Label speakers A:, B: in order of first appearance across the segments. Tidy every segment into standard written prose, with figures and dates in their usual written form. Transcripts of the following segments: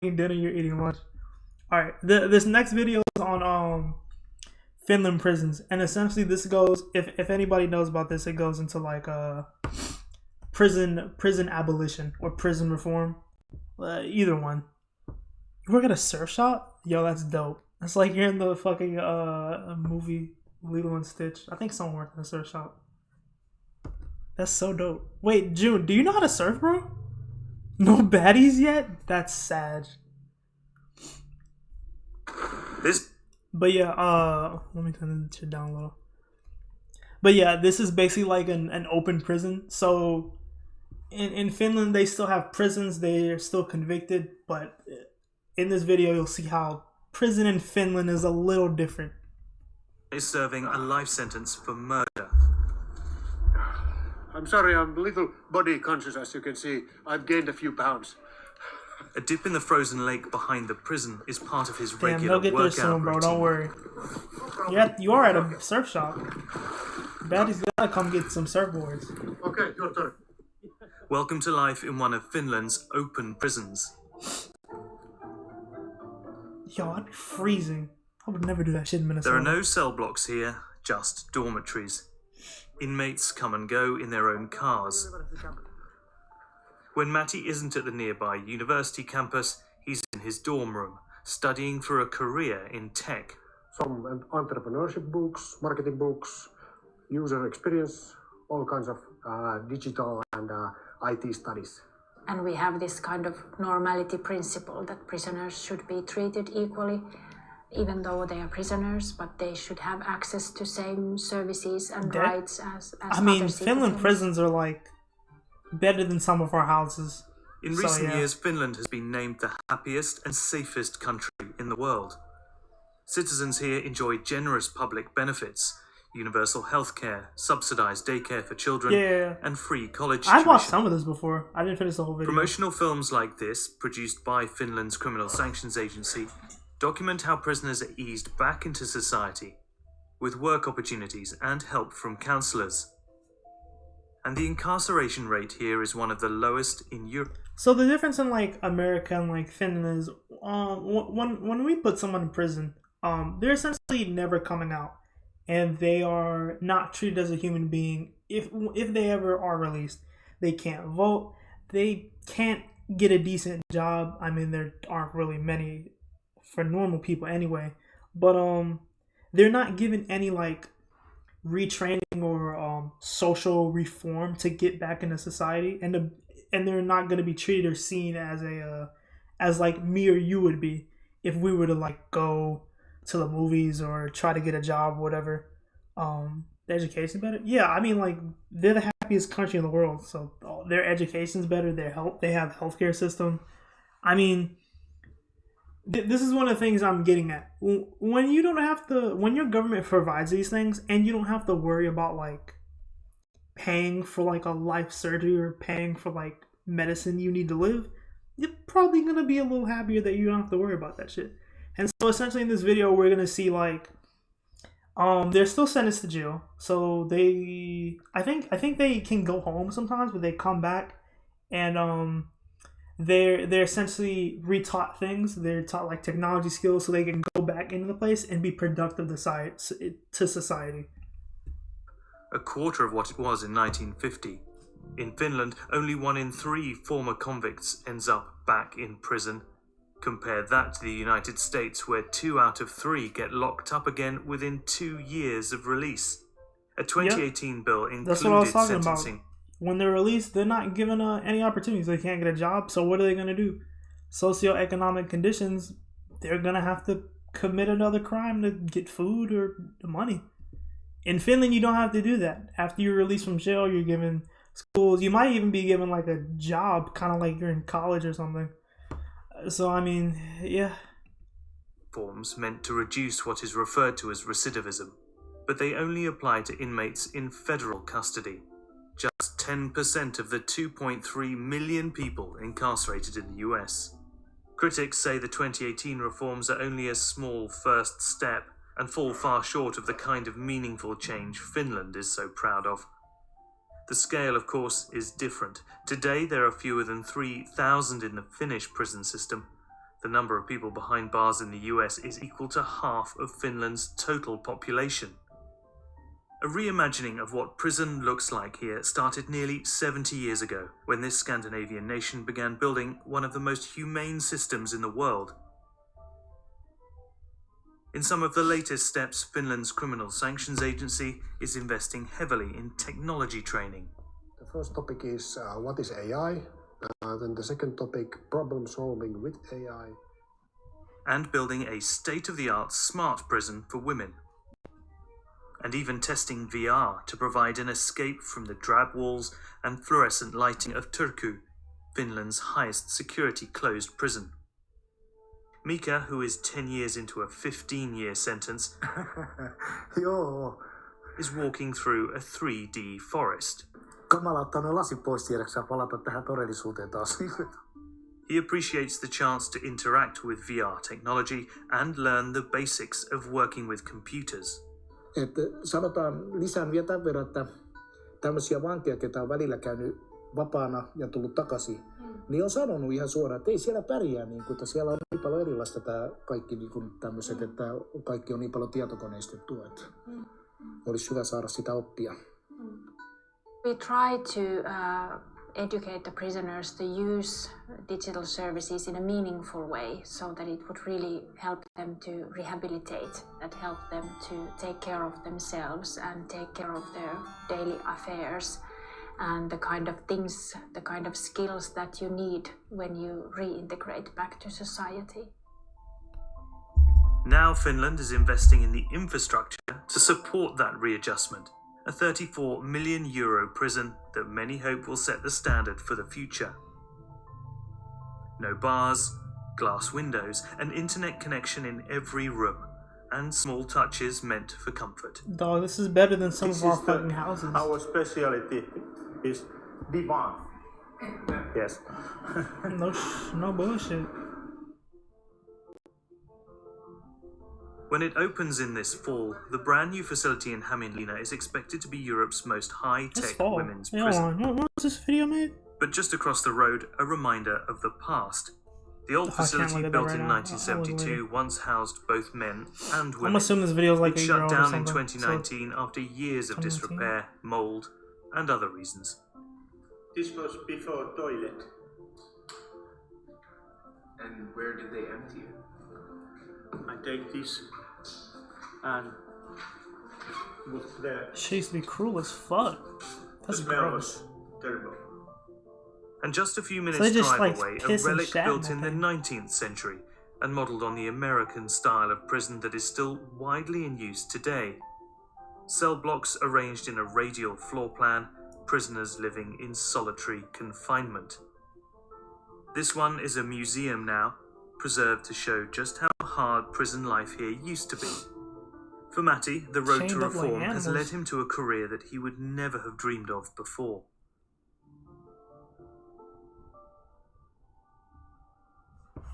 A: eating dinner, you're eating lunch. All right, this next video is on Finland prisons, and essentially this goes, if anybody knows about this, it goes into like prison abolition or prison reform, either one. You work at a surf shop? Yo, that's dope. It's like you're in the fucking movie Lilo and Stitch. I think someone worked in a surf shop. That's so dope. Wait, June, do you know how to surf, bro? No baddies yet? That's sad. But yeah, let me turn this shit down a little. But yeah, this is basically like an open prison. So in Finland, they still have prisons. They're still convicted. But in this video, you'll see how prison in Finland is a little different.
B: Is serving a life sentence for murder.
C: I'm sorry, I'm a little body conscious, as you can see. I've gained a few pounds.
B: A dip in the frozen lake behind the prison is part of his regular
A: They'll get there
B: workout
A: soon, bro.
B: routine.
A: Don't worry. Yeah, you are at a surf shop. Baddies gotta come get some surfboards.
C: Okay, your turn.
B: Welcome to life in one of Finland's open prisons.
A: Yo, I'd be freezing. I would never do that shit in Minnesota.
B: There are no cell blocks here, just dormitories. Inmates come and go in their own cars. When Matty isn't at the nearby university campus, he's in his dorm room, studying for a career in tech.
C: Some entrepreneurship books, marketing books, user experience, all kinds of digital and IT studies.
D: And we have this kind of normality principle that prisoners should be treated equally, even though they are prisoners, but they should have access to same services and rights as
A: I mean,
D: other
A: Finland
D: citizens.
A: prisons are like better than some of our houses.
B: In recent years, Finland has been named the happiest and safest country in the world. Citizens here enjoy generous public benefits, universal healthcare, subsidized daycare for children, and free college tuition.
A: I've watched some of this before. I didn't finish the whole video.
B: Promotional films like this, produced by Finland's Criminal Sanctions Agency, document how prisoners are eased back into society, with work opportunities and help from counsellors. And the incarceration rate here is one of the lowest in Europe.
A: So the difference in like America and like Finland is, when we put someone in prison, they're essentially never coming out, and they are not treated as a human being. If they ever are released, they can't vote, they can't get a decent job. I mean, there aren't really many for normal people anyway, but they're not given any like retraining or social reform to get back into society, and they're not going to be treated or seen as as like me or you would be if we were to like go to the movies or try to get a job or whatever. The education's better. Yeah, I mean, like, they're the happiest country in the world, so their education's better. They have healthcare system. I mean, this is one of the things I'm getting at. When you don't have to, when your government provides these things and you don't have to worry about like paying for like a life surgery or paying for like medicine you need to live, you're probably gonna be a little happier that you don't have to worry about that shit. And so essentially in this video we're gonna see like they're still sentenced to jail. So I think they can go home sometimes, but they come back and they're essentially retaught things. They're taught like technology skills so they can go back into the place and be productive to society.
B: A quarter of what it was in 1950. In Finland, only 1 in 3 former convicts ends up back in prison. Compare that to the United States, where 2 out of 3 get locked up again within 2 years of release. A 2018 bill included
A: That's what I was talking
B: sentencing.
A: about. When they're released, they're not given any opportunities. They can't get a job, so what are they going to do? Socioeconomic conditions, they're going to have to commit another crime to get food or money. In Finland, you don't have to do that. After you're released from jail, you're given schools. You might even be given like a job, kind of like you're in college or something. So, I mean, yeah.
B: Reforms meant to reduce what is referred to as recidivism, but they only apply to inmates in federal custody. Just 10% of the 2.3 million people incarcerated in the US. Critics say the 2018 reforms are only a small first step and fall far short of the kind of meaningful change Finland is so proud of. The scale, of course, is different. Today there are fewer than 3,000 in the Finnish prison system. The number of people behind bars in the US is equal to half of Finland's total population. A reimagining of what prison looks like here started nearly 70 years ago, when this Scandinavian nation began building one of the most humane systems in the world. In some of the latest steps, Finland's Criminal Sanctions Agency is investing heavily in technology training.
C: The first topic is what is AI? Then the second topic, problem solving with AI.
B: And building a state-of-the-art smart prison for women. And even testing VR to provide an escape from the drab walls and fluorescent lighting of Turku, Finland's highest security closed prison. Mika, who is 10 years into a 15-year sentence,
C: Joo.
B: is walking through a 3D forest.
E: Kamala ottaa noin lasit pois tiedäksä palata tähän todellisuuteen taas.
B: He appreciates the chance to interact with VR technology and learn the basics of working with computers.
E: Että sanotaan, lisään vielä tämän verran, että tämmöisiä vankeja, ketä on välillä käynyt vapaana ja tullut takaisin, niin on sanonut ihan suoraan, että ei siellä pärjää, niin kuin, että siellä on niin paljon erilaista tämä kaikki niin kuin tämmöiset, että kaikki on niin paljon tietokoneistettua, että olisi hyvä saada sitä oppia.
D: We try to educate the prisoners to use digital services in a meaningful way so that it would really help them to rehabilitate, that help them to take care of themselves and take care of their daily affairs and the kind of things, the kind of skills that you need when you reintegrate back to society.
B: Now Finland is investing in the infrastructure to support that readjustment. A €34 million prison that many hope will set the standard for the future. No bars, glass windows, an internet connection in every room, and small touches meant for comfort.
A: Dog, this is better than some of our fucking houses.
F: Our specialty is divan. Yes.
A: No bullshit.
B: When it opens in this fall, the brand new facility in Hämeenlinna is expected to be Europe's most
A: This
B: high-tech
A: fall.
B: women's
A: Hold
B: prison.
A: on. When was this video made?
B: But just across the road, a reminder of the past. The old
A: I can't
B: facility,
A: look at that
B: built
A: right
B: in
A: now.
B: 1972, once housed both men and
A: I'm
B: women.
A: assuming this video is like
B: It
A: a year
B: shut
A: old or
B: down in
A: something.
B: 2019 after years of
A: 2019?
B: disrepair, mold, and other reasons.
F: This was before toilet.
G: And where did they empty it?
F: I take this and put there.
A: She used to be cruel as fuck. That's
F: The smell
A: gross.
F: was terrible.
B: And just a few minutes
A: they just,
B: drive
A: like,
B: away, a
A: piss and
B: relic
A: shat in
B: built
A: that
B: in the
A: thing.
B: 19th century and modelled on the American style of prison that is still widely in use today. Cell blocks arranged in a radial floor plan, prisoners living in solitary confinement. This one is a museum now, preserved to show just how hard prison life here used to be. For Matti, the road to
A: Chained up like
B: reform has led
A: animals.
B: him to a career that he would never have dreamed of before.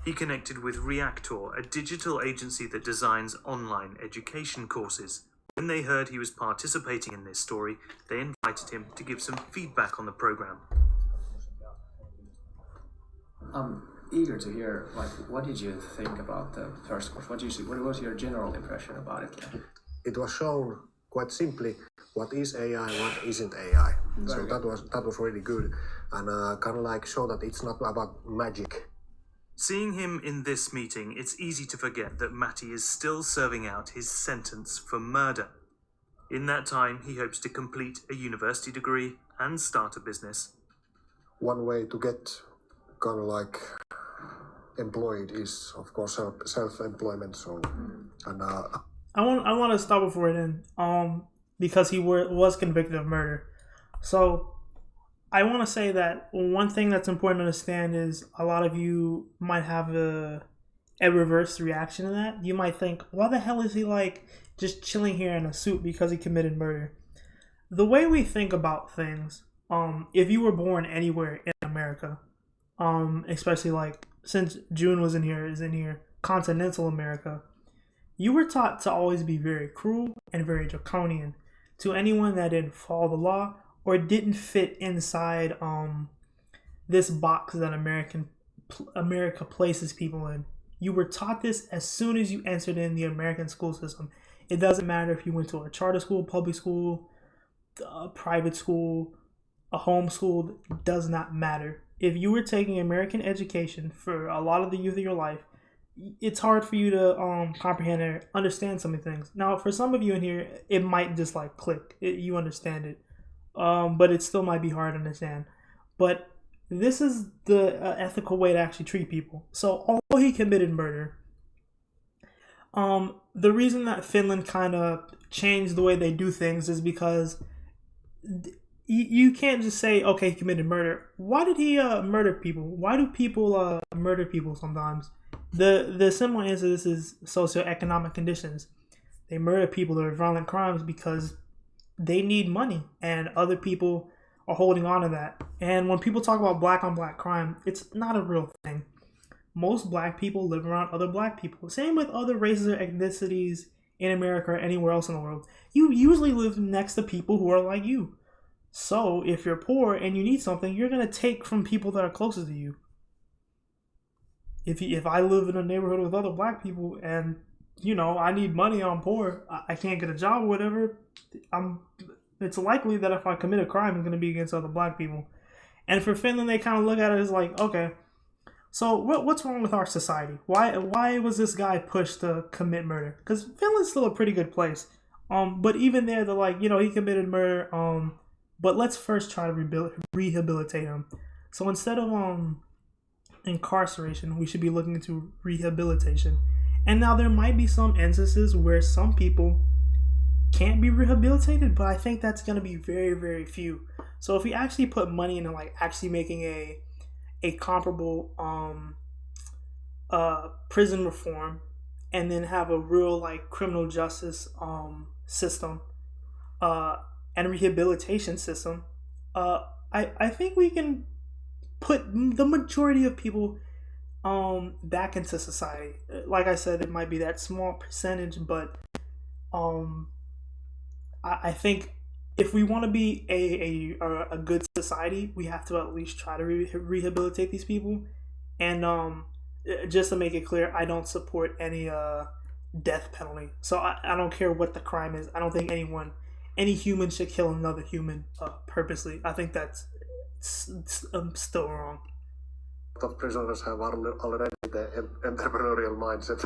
B: He connected with Reactor, a digital agency that designs online education courses. When they heard he was participating in this story, they invited him to give some feedback on the program.
G: I'm eager to hear, what did you think about the first course? What was your general impression about it?
C: It was shown quite simply what is AI, what isn't AI. So that was really good, and kind of like show that it's not about magic.
B: Seeing him in this meeting, it's easy to forget that Matti is still serving out his sentence for murder. In that time, he hopes to complete a university degree and start a business.
C: One way to get kind of like employed is, of course, self-employment. So, and
A: I want to stop before it ends. Because he was convicted of murder. So I want to say that one thing that's important to understand is a lot of you might have a reverse reaction to that. You might think, why the hell is he like just chilling here in a suit because he committed murder? The way we think about things, if you were born anywhere in America, especially like since June is in here, continental America, you were taught to always be very cruel and very draconian to anyone that didn't follow the law or didn't fit inside this box that America places people in. You were taught this as soon as you entered in the American school system. It doesn't matter if you went to a charter school, public school, a private school, a home school, does not matter. If you were taking American education for a lot of the youth of your life, it's hard for you to comprehend or understand some of the things. Now, for some of you in here, it might just like click. You understand it. But it still might be hard to understand. But this is the ethical way to actually treat people. So, although he committed murder, the reason that Finland kind of changed the way they do things is because you can't just say, okay, he committed murder. Why did he murder people? Why do people murder people sometimes? The simple answer to this is socioeconomic conditions. They murder people that are violent crimes because they need money, and other people are holding on to that. And when people talk about black on black crime, it's not a real thing. Most black people live around other black people. Same with other races or ethnicities in America or anywhere else in the world. You usually live next to people who are like you. So if you're poor and you need something, you're going to take from people that are closest to you. If I live in a neighborhood with other black people and, you know, I need money, I'm poor, I can't get a job or whatever, it's likely that if I commit a crime, it's going to be against other black people. And for Finland, they kind of look at it as like, okay, so what's wrong with our society? Why was this guy pushed to commit murder? Because Finland's still a pretty good place. But even there, they're like, you know, he committed murder, but let's first try to rehabilitate him. So instead of incarceration, we should be looking into rehabilitation. And now there might be some instances where some people can't be rehabilitated, but I think that's going to be very, very few. So if we actually put money into like actually making a comparable prison reform, and then have a real like criminal justice system and rehabilitation system, I think we can put the majority of people back into society. Like I said, it might be that small percentage, but I think if we want to be a good society, we have to at least try to rehabilitate these people. And just to make it clear, I don't support any death penalty. So I don't care what the crime is. I don't think any human should kill another human purposely. I think that's still wrong.
C: A lot of prisoners have already the entrepreneurial mindset.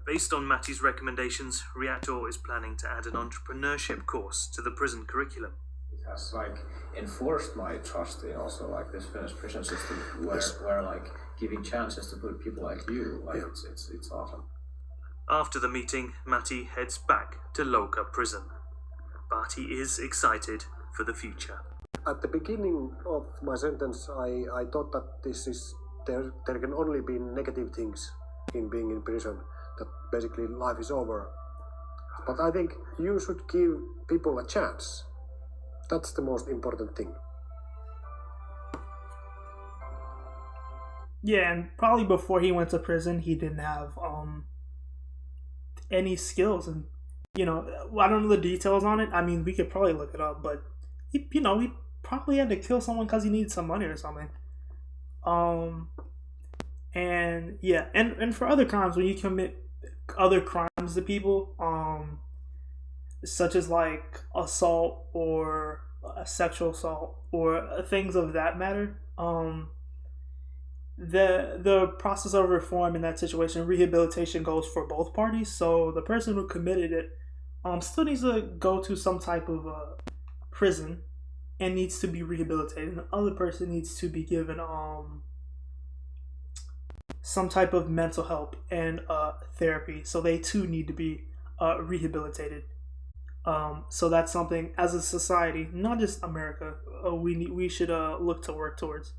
B: Based on Matty's recommendations, Reactor is planning to add an entrepreneurship course to the prison curriculum.
G: It has like enforced my trust in also like this Finnish prison system, where like giving chances to put people like you, like it's awesome.
B: After the meeting, Matty heads back to Louka prison, but he is excited for the future.
C: At the beginning of my sentence, I thought that there can only be negative things in being in prison, that basically life is over. But I think you should give people a chance. That's the most important thing.
A: Yeah, and probably before he went to prison, he didn't have any skills, and you know, I don't know the details on it. I mean, we could probably look it up, but he probably had to kill someone because he needed some money or something. And yeah, and for other crimes, when you commit other crimes to people, such as like assault or sexual assault or things of that matter, the process of reform in that situation, rehabilitation, goes for both parties. So the person who committed it still needs to go to some type of prison and needs to be rehabilitated. The other person needs to be given some type of mental help and therapy. So they too need to be rehabilitated. So that's something as a society, not just America, we should look to work towards.